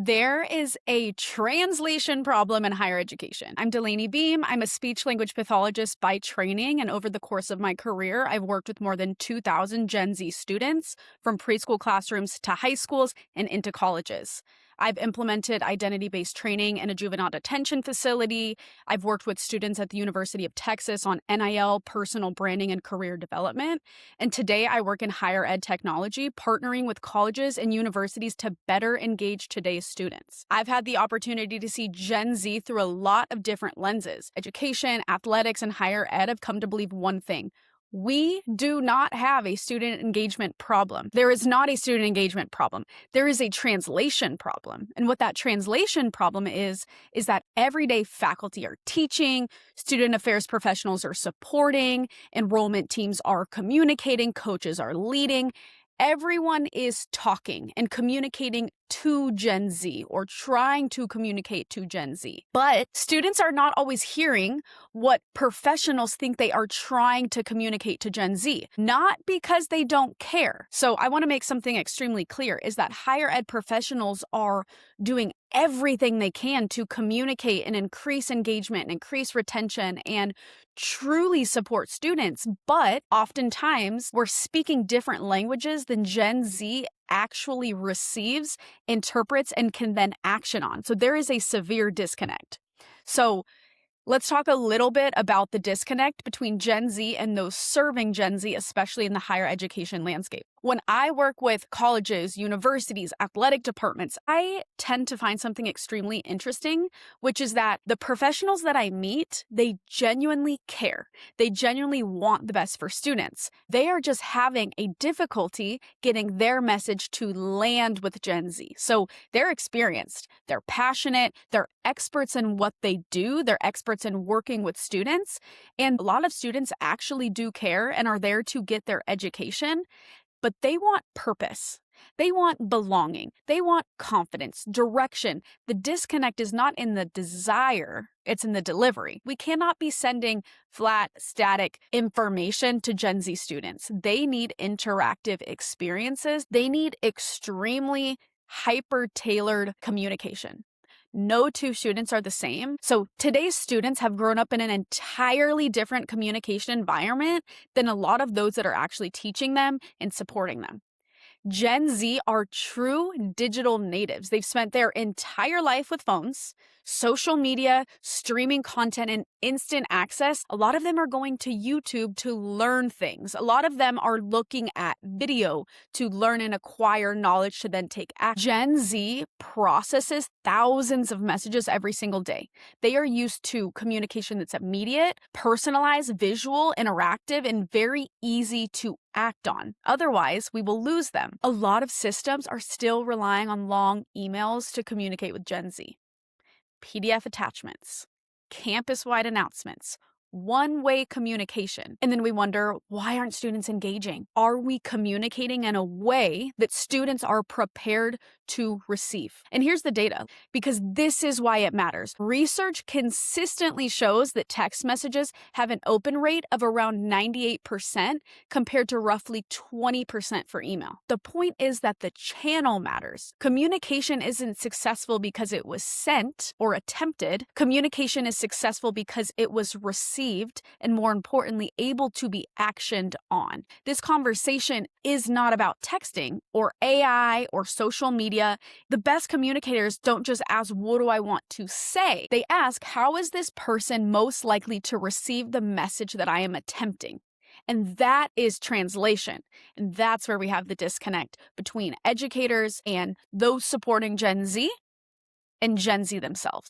There is a translation problem in higher education. I'm Delaney Beam. I'm a speech language pathologist by training, and over the course of my career, I've worked with more than 2,000 Gen Z students from preschool classrooms to high schools and into colleges. I've implemented identity-based training in a juvenile detention facility. I've worked with students at the University of Texas on NIL, personal branding, and career development. And today I work in higher ed technology, partnering with colleges and universities to better engage today's students. I've had the opportunity to see Gen Z through a lot of different lenses. Education, athletics, and higher ed have come to believe one thing. We do not have a student engagement problem. There is not a student engagement problem. There is a translation problem. And what that translation problem is that everyday faculty are teaching, student affairs professionals are supporting, enrollment teams are communicating, coaches are leading. Everyone is talking and communicating to Gen Z or trying to communicate to Gen Z. But students are not always hearing what professionals think they are trying to communicate to Gen Z, not because they don't care. So I want to make something extremely clear is that higher ed professionals are doing everything they can to communicate and increase engagement and increase retention and truly support students. But oftentimes we're speaking different languages than Gen Z actually receives, interprets, and can then action on. So there is a severe disconnect. So let's talk a little bit about the disconnect between Gen Z and those serving Gen Z, especially in the higher education landscape. When I work with colleges, universities, athletic departments, I tend to find something extremely interesting, which is that the professionals that I meet, they genuinely care. They genuinely want the best for students. They are just having a difficulty getting their message to land with Gen Z. So they're experienced, they're passionate, they're experts in what they do, they're experts in working with students, and a lot of students actually do care and are there to get their education. But they want purpose. They want belonging. They want confidence, direction. The disconnect is not in the desire, it's in the delivery. We cannot be sending flat, static information to Gen Z students. They need interactive experiences. They need extremely hyper-tailored communication. No two students are the same. So today's students have grown up in an entirely different communication environment than a lot of those that are actually teaching them and supporting them. Gen Z are true digital natives. They've spent their entire life with phones, social media, streaming content, and instant access. A lot of them are going to YouTube to learn things. A lot of them are looking at video to learn and acquire knowledge to then take action. Gen Z processes thousands of messages every single day. They are used to communication that's immediate, personalized, visual, interactive, and very easy to act on. Otherwise, we will lose them. A lot of systems are still relying on long emails to communicate with Gen Z. PDF attachments, campus-wide announcements, one-way communication. And then we wonder, why aren't students engaging? Are we communicating in a way that students are prepared to receive? And here's the data, because this is why it matters. Research consistently shows that text messages have an open rate of around 98% compared to roughly 20% for email. The point is that the channel matters. Communication isn't successful because it was sent or attempted. Communication is successful because it was received and, more importantly, able to be actioned on. This conversation is not about texting or AI or social media. The best communicators don't just ask, what do I want to say? They ask, how is this person most likely to receive the message that I am attempting? And that is translation. And that's where we have the disconnect between educators and those supporting Gen Z and Gen Z themselves.